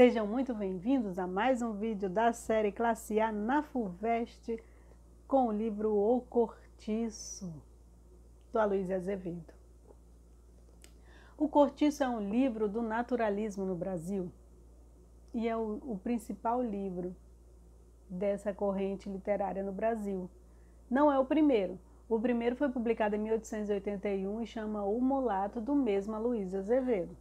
Sejam muito bem-vindos a mais um vídeo da série Classe A na FUVEST com o livro O Cortiço, do Aloysio Azevedo. O Cortiço é um livro do naturalismo no Brasil e é o principal livro dessa corrente literária no Brasil. Não é o primeiro. O primeiro foi publicado em 1881 e chama O Mulato, do mesmo Aloysio Azevedo.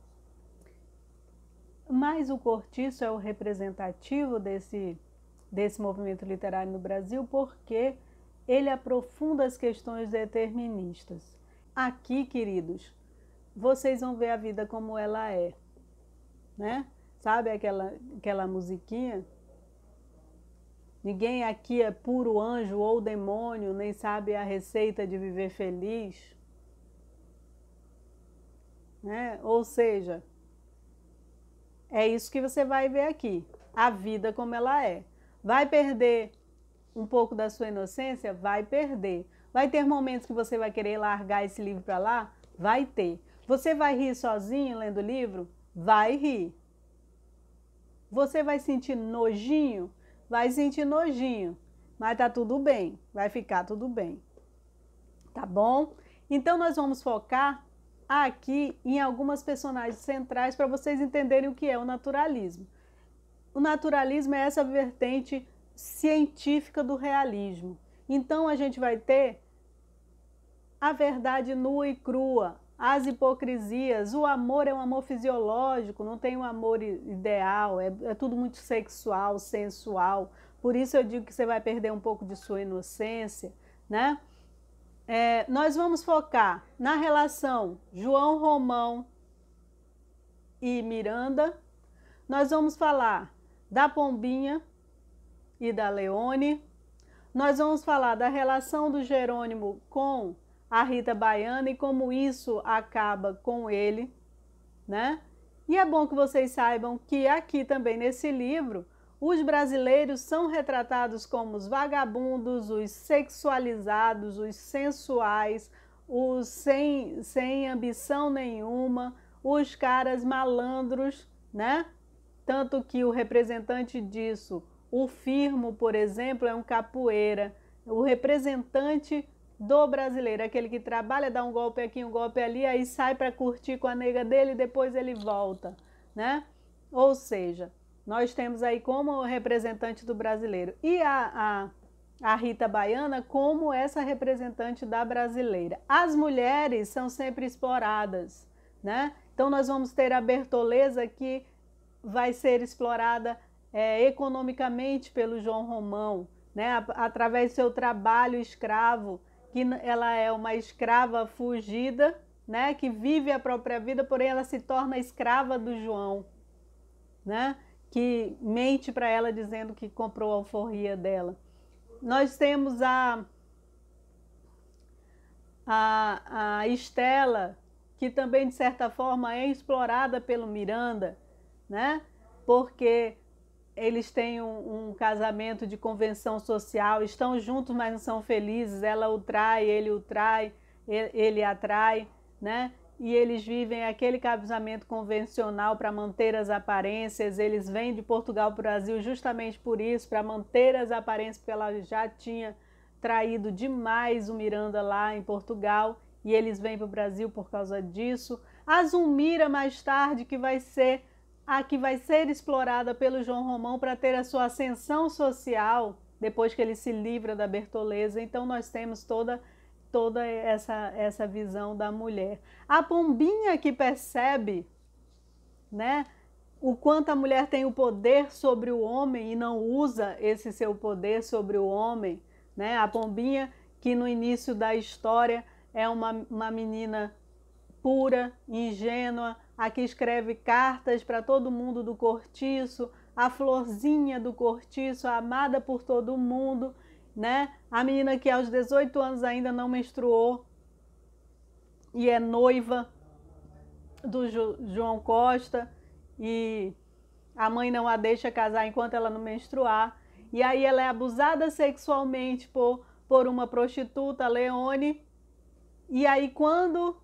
Mas o Cortiço é o representativo desse movimento literário no Brasil porque ele aprofunda as questões deterministas. Aqui, queridos, vocês vão ver a vida como ela é, né? Sabe aquela musiquinha? Ninguém aqui é puro anjo ou demônio, nem sabe a receita de viver feliz, né? Ou seja, é isso que você vai ver aqui, a vida como ela é. Vai perder um pouco da sua inocência? Vai perder. Vai ter momentos que você vai querer largar esse livro para lá? Vai ter. Você vai rir sozinho lendo o livro? Vai rir. Você vai sentir nojinho? Vai sentir nojinho. Mas tá tudo bem, vai ficar tudo bem. Tá bom? Então nós vamos focar aqui em algumas personagens centrais para vocês entenderem o que é o naturalismo. O naturalismo é essa vertente científica do realismo. Então a gente vai ter a verdade nua e crua, as hipocrisias, o amor é um amor fisiológico, não tem um amor ideal, é tudo muito sexual, sensual. Por isso eu digo que você vai perder um pouco de sua inocência, né? Nós vamos focar na relação João Romão e Miranda. Nós vamos falar da Pombinha e da Leone. Nós vamos falar da relação do Jerônimo com a Rita Baiana e como isso acaba com ele, né? E é bom que vocês saibam que aqui também nesse livro os brasileiros são retratados como os vagabundos, os sexualizados, os sensuais, os sem ambição nenhuma, os caras malandros, né? Tanto que o representante disso, o Firmo, por exemplo, é um capoeira. O representante do brasileiro, aquele que trabalha, dá um golpe aqui, um golpe ali, aí sai para curtir com a nega dele e depois ele volta, né? Ou seja, nós temos aí como representante do brasileiro e a Rita Baiana como essa representante da brasileira. As mulheres são sempre exploradas, né? Então nós vamos ter a Bertoleza que vai ser explorada economicamente pelo João Romão, né? Através do seu trabalho escravo, que ela é uma escrava fugida, né? Que vive a própria vida, porém ela se torna escrava do João, né? Que mente para ela dizendo que comprou a alforria dela. Nós temos a Estela, que também de certa forma é explorada pelo Miranda, né? Porque eles têm um casamento de convenção social, estão juntos, mas não são felizes, ela o trai, ele a trai, né? E eles vivem aquele casamento convencional para manter as aparências. Eles vêm de Portugal para o Brasil justamente por isso, para manter as aparências, porque ela já tinha traído demais o Miranda lá em Portugal, e eles vêm para o Brasil por causa disso. A Zulmira, mais tarde, que vai ser a que vai ser explorada pelo João Romão para ter a sua ascensão social, depois que ele se livra da Bertoleza. Então nós temos toda essa visão da mulher. A Pombinha que percebe, né, o quanto a mulher tem o poder sobre o homem e não usa esse seu poder sobre o homem, né? A Pombinha que no início da história é uma menina pura, ingênua, a que escreve cartas para todo mundo do cortiço, a florzinha do cortiço, amada por todo mundo, né? A menina que aos 18 anos ainda não menstruou e é noiva do João Costa e a mãe não a deixa casar enquanto ela não menstruar. E aí ela é abusada sexualmente por uma prostituta, Leone. E aí quando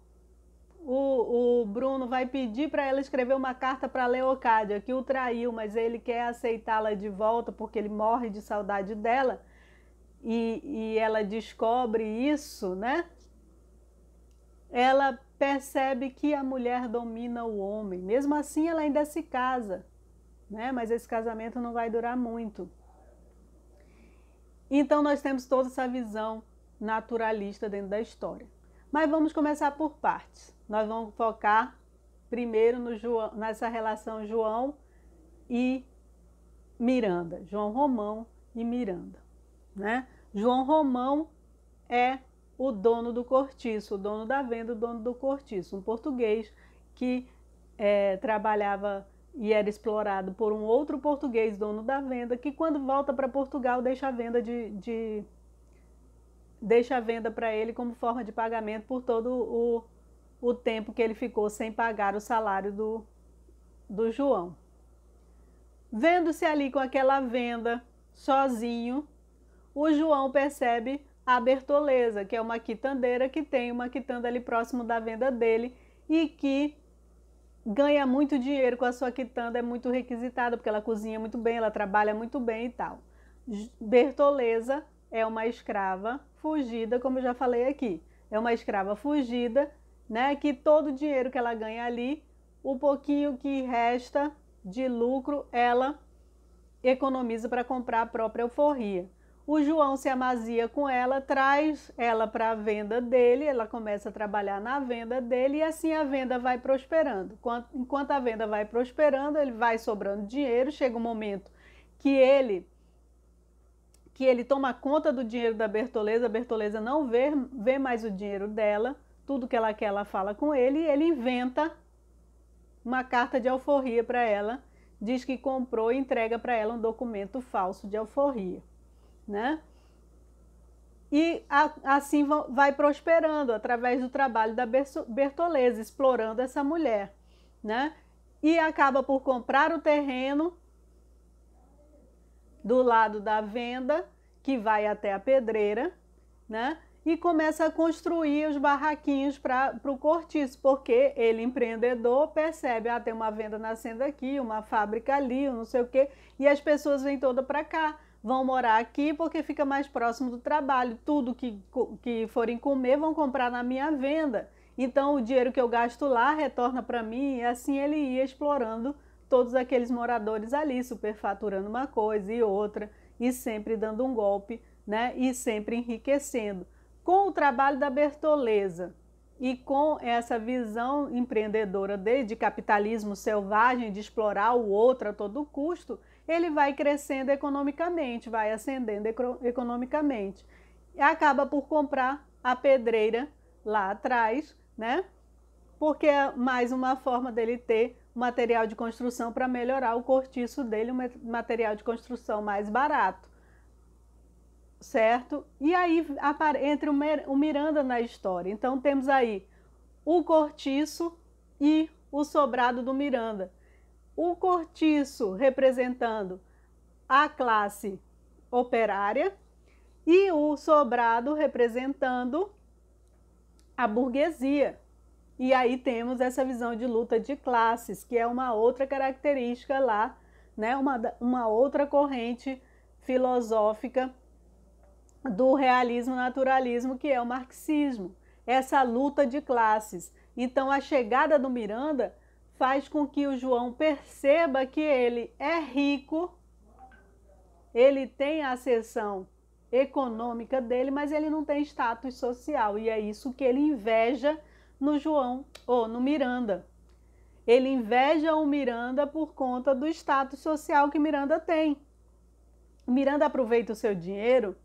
o Bruno vai pedir para ela escrever uma carta para Leocádia, que o traiu, mas ele quer aceitá-la de volta porque ele morre de saudade dela, e ela descobre isso, né? Ela percebe que a mulher domina o homem. Mesmo assim, ela ainda se casa, né? Mas esse casamento não vai durar muito. Então, nós temos toda essa visão naturalista dentro da história. Mas vamos começar por partes. Nós vamos focar primeiro no João, nessa relação João e Miranda. João Romão e Miranda, né? João Romão é o dono do cortiço, o dono da venda, o dono do cortiço, um português que trabalhava e era explorado por um outro português, dono da venda, que quando volta para Portugal deixa a venda deixa a venda para ele como forma de pagamento por todo o tempo que ele ficou sem pagar o salário do João. Vendo-se ali com aquela venda sozinho, o João percebe a Bertoleza, que é uma quitandeira que tem uma quitanda ali próximo da venda dele e que ganha muito dinheiro com a sua quitanda, é muito requisitada porque ela cozinha muito bem, ela trabalha muito bem e tal. Bertoleza é uma escrava fugida, como eu já falei aqui. É uma escrava fugida, né, que todo o dinheiro que ela ganha ali, o pouquinho que resta de lucro, ela economiza para comprar a própria alforria. O João se amazia com ela, traz ela para a venda dele, ela começa a trabalhar na venda dele e assim a venda vai prosperando. Enquanto a venda vai prosperando, ele vai sobrando dinheiro, chega um momento que ele toma conta do dinheiro da Bertoleza, a Bertoleza não vê mais o dinheiro dela, tudo que ela quer ela fala com ele e ele inventa uma carta de alforria para ela, diz que comprou e entrega para ela um documento falso de alforria, né? E assim vai prosperando através do trabalho da Bertoleza, explorando essa mulher, né? E acaba por comprar o terreno do lado da venda, que vai até a pedreira, né? E começa a construir os barraquinhos para o cortiço, porque ele, empreendedor, percebe, tem uma venda nascendo aqui, uma fábrica ali, não sei o quê, e as pessoas vêm todas para cá, vão morar aqui porque fica mais próximo do trabalho, tudo que forem comer vão comprar na minha venda, então o dinheiro que eu gasto lá retorna para mim, e assim ele ia explorando todos aqueles moradores ali, superfaturando uma coisa e outra, e sempre dando um golpe, né? E sempre enriquecendo. Com o trabalho da Bertoleza e com essa visão empreendedora de capitalismo selvagem, de explorar o outro a todo custo, ele vai crescendo economicamente, vai ascendendo economicamente. E acaba por comprar a pedreira lá atrás, né? Porque é mais uma forma dele ter material de construção para melhorar o cortiço dele, um material de construção mais barato. Certo? E aí entra o Miranda na história. Então temos aí o cortiço e o sobrado do Miranda. O cortiço representando a classe operária e o sobrado representando a burguesia. E aí temos essa visão de luta de classes, que é uma outra característica lá, né? Uma outra corrente filosófica do realismo naturalismo, que é o marxismo, essa luta de classes. Então a chegada do Miranda faz com que o João perceba que ele é rico, ele tem a ascensão econômica dele, mas ele não tem status social, e é isso que ele inveja no João, ou no Miranda. Ele inveja o Miranda por conta do status social que Miranda tem. O Miranda aproveita o seu dinheiro,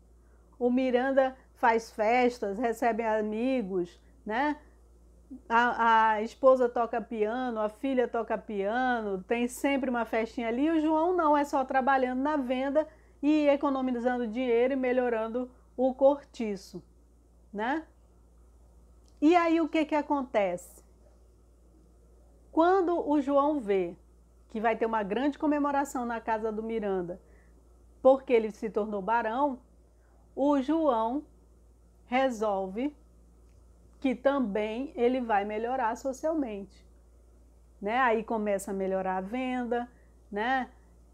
o Miranda faz festas, recebe amigos, né? A esposa toca piano, a filha toca piano, tem sempre uma festinha ali. O João não, é só trabalhando na venda e economizando dinheiro e melhorando o cortiço, né? E aí o que acontece? Quando o João vê que vai ter uma grande comemoração na casa do Miranda, porque ele se tornou barão, o João resolve que também ele vai melhorar socialmente, né? Aí começa a melhorar a venda, né?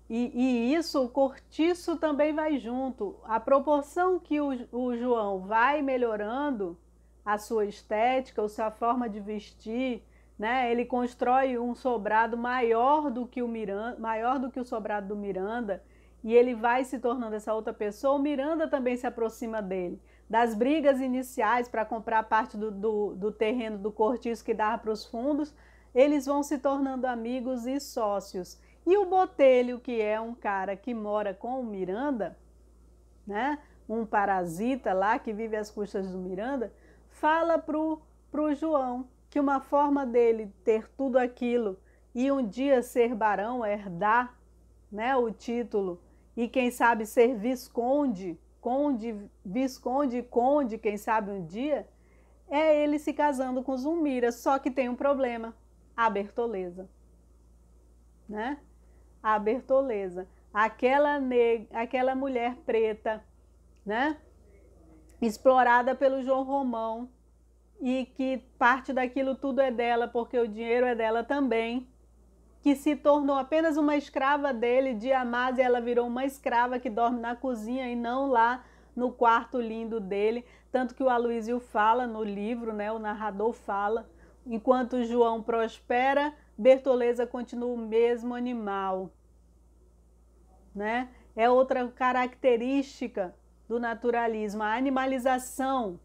E isso, o cortiço também vai junto. A proporção que o João vai melhorando a sua estética, a sua forma de vestir, né? Ele constrói um sobrado maior do que o Miranda, maior do que o sobrado do Miranda, e ele vai se tornando essa outra pessoa. O Miranda também se aproxima dele. Das brigas iniciais para comprar parte do terreno do cortiço que dava para os fundos, eles vão se tornando amigos e sócios. E o Botelho, que é um cara que mora com o Miranda, né? Um parasita lá que vive às custas do Miranda, fala pro João que uma forma dele ter tudo aquilo e um dia ser barão, herdar, né, o título, e quem sabe ser visconde, conde, quem sabe um dia, é ele se casando com Zulmira. Só que tem um problema, a Bertoleza, né? A Bertoleza, aquela mulher preta, né? Explorada pelo João Romão, e que parte daquilo tudo é dela, porque o dinheiro é dela também, que se tornou apenas uma escrava dele. De Amásia ela virou uma escrava que dorme na cozinha e não lá no quarto lindo dele, tanto que o Aloísio fala no livro, né? O narrador fala, enquanto João prospera, Bertoleza continua o mesmo animal, né? É outra característica do naturalismo, a animalização,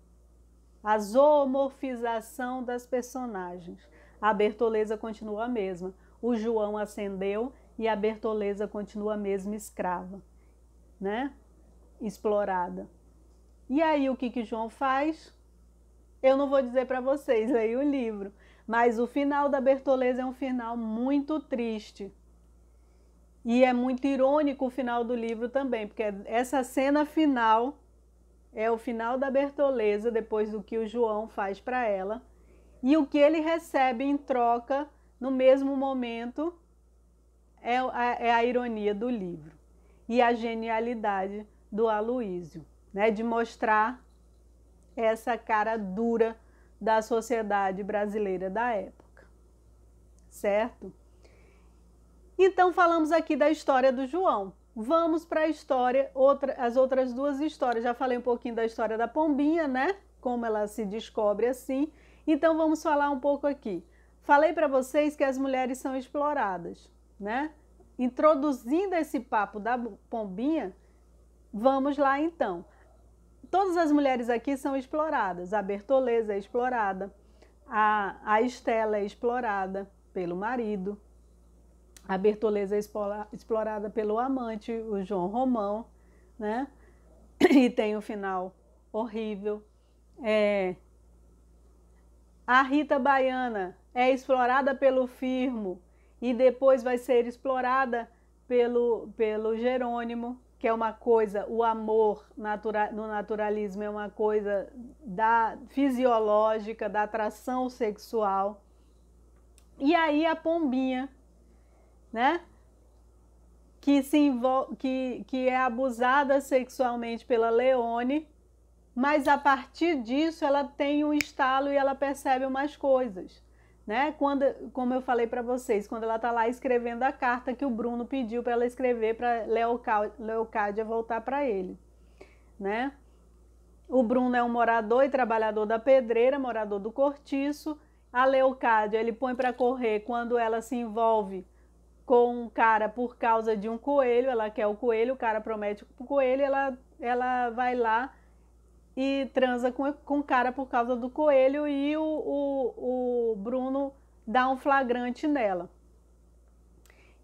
a zoomorfização das personagens. A Bertoleza continua a mesma. O João ascendeu e a Bertoleza continua a mesma escrava, né? Explorada. E aí o que João faz? Eu não vou dizer para vocês, leia o livro, mas o final da Bertoleza é um final muito triste. E é muito irônico o final do livro também, porque essa cena final é o final da Bertoleza, depois do que o João faz para ela, e o que ele recebe em troca, no mesmo momento, é a ironia do livro. E a genialidade do Aloísio, né, de mostrar essa cara dura da sociedade brasileira da época, certo? Então falamos aqui da história do João. Vamos para a história, as outras duas histórias. Já falei um pouquinho da história da Pombinha, né? Como ela se descobre assim. Então vamos falar um pouco aqui. Falei para vocês que as mulheres são exploradas, né? Introduzindo esse papo da Pombinha, vamos lá então. Todas as mulheres aqui são exploradas. A Bertoleza é explorada, a Estela é explorada pelo marido, a Bertoleza é explorada pelo amante, o João Romão, né? E tem um final horrível. A Rita Baiana é explorada pelo Firmo e depois vai ser explorada pelo Jerônimo, que é uma coisa, o amor no naturalismo é uma coisa fisiológica, da atração sexual. E aí a Pombinha, né? Que é abusada sexualmente pela Leone, mas a partir disso ela tem um estalo e ela percebe umas coisas, né? Como eu falei para vocês, quando ela está lá escrevendo a carta que o Bruno pediu para ela escrever para Leocádia voltar para ele, né? O Bruno é um morador e trabalhador da pedreira, morador do cortiço. A Leocádia ele põe para correr quando ela se envolve com um cara por causa de um coelho. Ela quer o coelho, o cara promete o coelho, ela vai lá e transa com o cara por causa do coelho, e o Bruno dá um flagrante nela.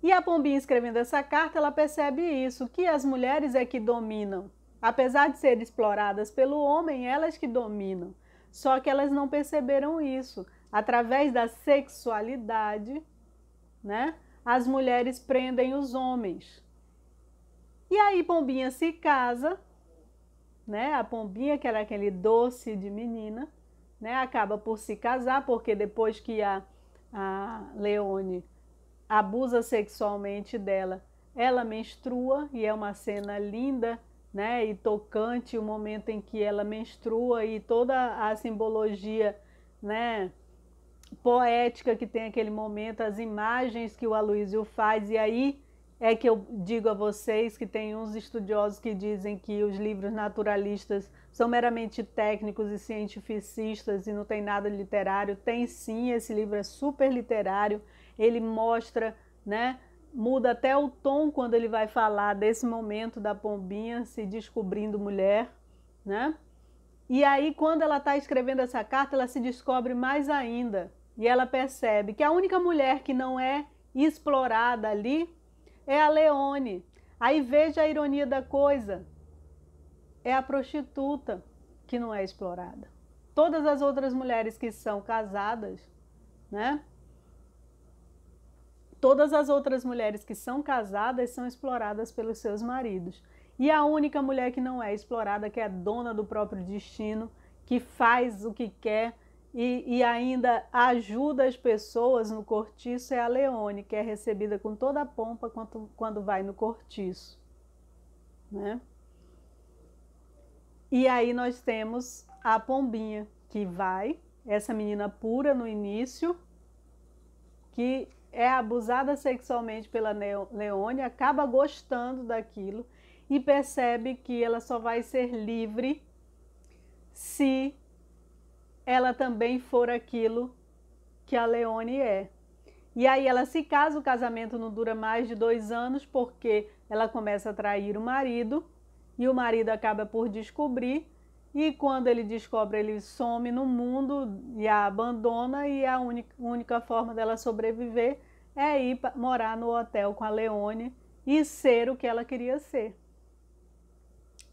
E a Pombinha escrevendo essa carta, ela percebe isso, que as mulheres é que dominam. Apesar de serem exploradas pelo homem, elas que dominam. Só que elas não perceberam isso. Através da sexualidade, né, as mulheres prendem os homens. E aí Pombinha se casa, né? A Pombinha, que era aquele doce de menina, né? Acaba por se casar, porque depois que a Leone abusa sexualmente dela, ela menstrua, e é uma cena linda, né? E tocante, o momento em que ela menstrua, e toda a simbologia né, poética que tem aquele momento, as imagens que o Aloysio faz, e aí é que eu digo a vocês que tem uns estudiosos que dizem que os livros naturalistas são meramente técnicos e cientificistas e não tem nada literário. Tem sim, esse livro é super literário, ele mostra, né, muda até o tom quando ele vai falar desse momento da pombinha se descobrindo mulher, né? E aí, quando ela está escrevendo essa carta, ela se descobre mais ainda. E ela percebe que a única mulher que não é explorada ali é a Leone. Aí veja a ironia da coisa. É a prostituta que não é explorada. Todas as outras mulheres que são casadas, né? Todas as outras mulheres que são casadas são exploradas pelos seus maridos. E a única mulher que não é explorada, que é dona do próprio destino, que faz o que quer e ainda ajuda as pessoas no cortiço, é a Leone, que é recebida com toda a pompa quando vai no cortiço, né? E aí nós temos a pombinha, que vai, essa menina pura no início, que é abusada sexualmente pela Leone, acaba gostando daquilo e percebe que ela só vai ser livre se ela também for aquilo que a Leone é. E aí ela se casa, o casamento não dura mais de 2 anos, porque ela começa a trair o marido, e o marido acaba por descobrir, e quando ele descobre, ele some no mundo e a abandona, e a única forma dela sobreviver é ir morar no hotel com a Leone e ser o que ela queria ser.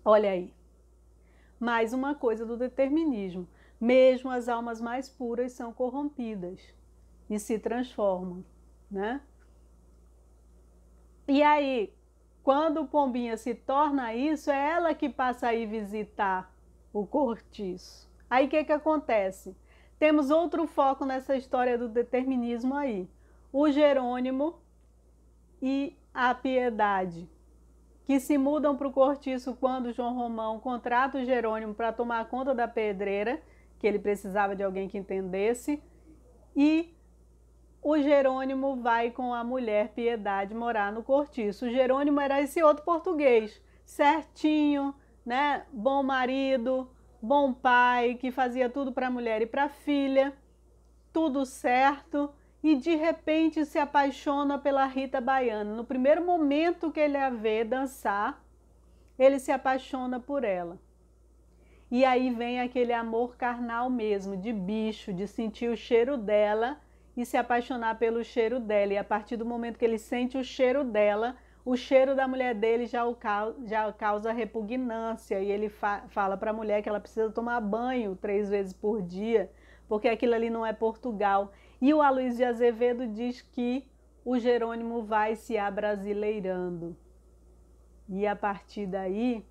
Olha aí, mais uma coisa do determinismo. Mesmo as almas mais puras são corrompidas e se transformam, né? E aí, quando Pombinha se torna isso, é ela que passa a ir visitar o cortiço. Aí o que que acontece? Temos outro foco nessa história do determinismo aí. O Jerônimo e a Piedade, que se mudam para o cortiço quando João Romão contrata o Jerônimo para tomar conta da pedreira, que ele precisava de alguém que entendesse, e o Jerônimo vai com a mulher Piedade morar no cortiço. O Jerônimo era esse outro português, certinho, né? Bom marido, bom pai, que fazia tudo para a mulher e para a filha, tudo certo, e de repente se apaixona pela Rita Baiana. No primeiro momento que ele a vê dançar, ele se apaixona por ela. E aí vem aquele amor carnal mesmo, de bicho, de sentir o cheiro dela e se apaixonar pelo cheiro dela. E a partir do momento que ele sente o cheiro dela, o cheiro da mulher dele já causa repugnância. E ele fala para a mulher que ela precisa tomar banho 3 vezes por dia, porque aquilo ali não é Portugal. E o Aloysio de Azevedo diz que o Jerônimo vai se abrasileirando. E a partir daí,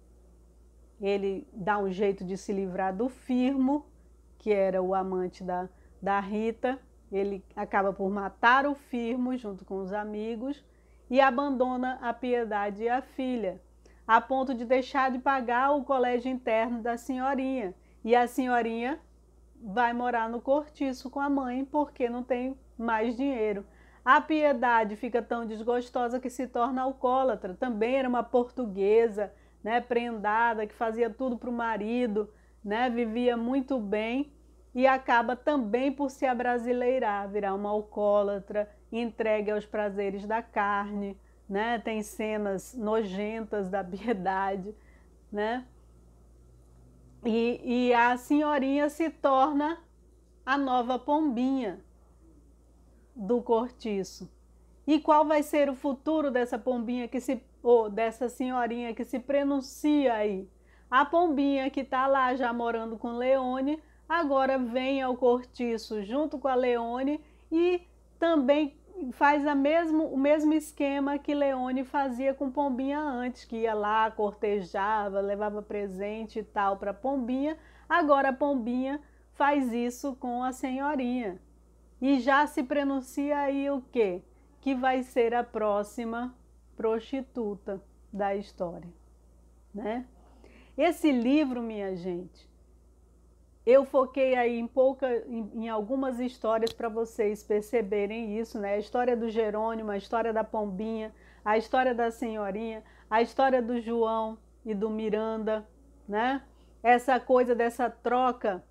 ele dá um jeito de se livrar do Firmo, que era o amante da Rita. Ele acaba por matar o Firmo junto com os amigos e abandona a Piedade e a filha, a ponto de deixar de pagar o colégio interno da senhorinha. E a senhorinha vai morar no cortiço com a mãe porque não tem mais dinheiro. A Piedade fica tão desgostosa que se torna alcoólatra. Também era uma portuguesa, né, prendada, que fazia tudo para o marido, né, vivia muito bem e acaba também por se abrasileirar, virar uma alcoólatra, entregue aos prazeres da carne, né? Tem cenas nojentas da Piedade, né? E a senhorinha se torna a nova Pombinha do cortiço. E qual vai ser o futuro dessa pombinha dessa senhorinha que se prenuncia aí? A pombinha que está lá já morando com Leone, agora vem ao cortiço junto com a Leone e também faz o mesmo esquema que Leone fazia com Pombinha antes, que ia lá, cortejava, levava presente e tal para Pombinha. Agora a Pombinha faz isso com a senhorinha. E já se prenuncia aí o quê? Que vai ser a próxima prostituta da história, né? Esse livro, minha gente, Eu foquei aí em algumas histórias para vocês perceberem isso, né? A história do Jerônimo, a história da Pombinha, a história da Senhorinha, a história do João e do Miranda, né? Essa coisa dessa troca,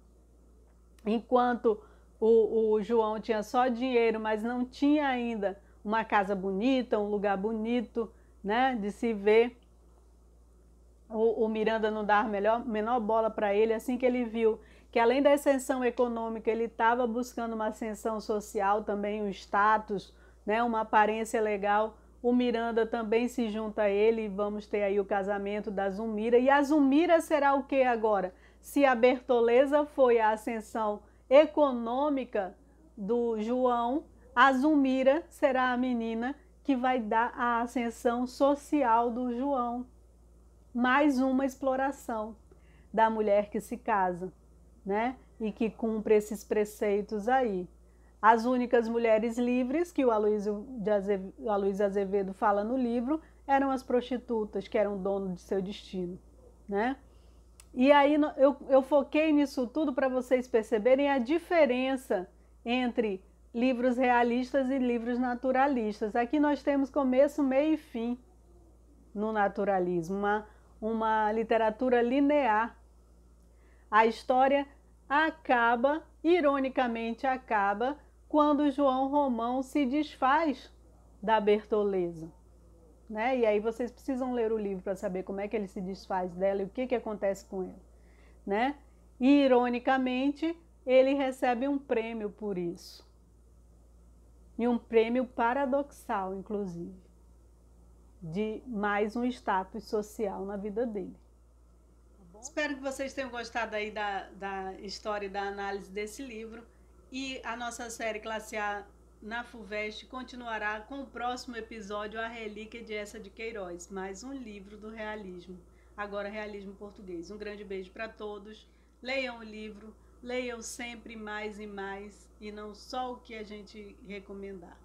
enquanto o João tinha só dinheiro, mas não tinha ainda uma casa bonita, um lugar bonito, né? De se ver. O Miranda não dava menor bola para ele, assim que ele viu que além da ascensão econômica, ele estava buscando uma ascensão social também, um status, né, uma aparência legal. O Miranda também se junta a ele e vamos ter aí o casamento da Zumira. E a Zumira será o que agora? Se a Bertoleza foi a ascensão econômica do João, a Zumira será a menina que vai dar a ascensão social do João. Mais uma exploração da mulher que se casa, né? E que cumpre esses preceitos aí. As únicas mulheres livres que o Aloysio Azevedo fala no livro eram as prostitutas, que eram dono de seu destino, né? E aí eu foquei nisso tudo para vocês perceberem a diferença entre livros realistas e livros naturalistas. Aqui nós temos começo, meio e fim no naturalismo, uma literatura linear. A história acaba, ironicamente acaba, quando João Romão se desfaz da Bertoleza. Né? E aí vocês precisam ler o livro para saber como é que ele se desfaz dela e o que acontece com ela. Né? E, ironicamente, ele recebe um prêmio por isso. E um prêmio paradoxal, inclusive, de mais um status social na vida dele. Espero que vocês tenham gostado aí da história e da análise desse livro. E a nossa série Classe A na FUVEST continuará com o próximo episódio, A Relíquia de Eça de Queiroz, mais um livro do realismo, agora realismo português. Um grande beijo para todos, leiam o livro, leiam sempre mais e mais, e não só o que a gente recomendar.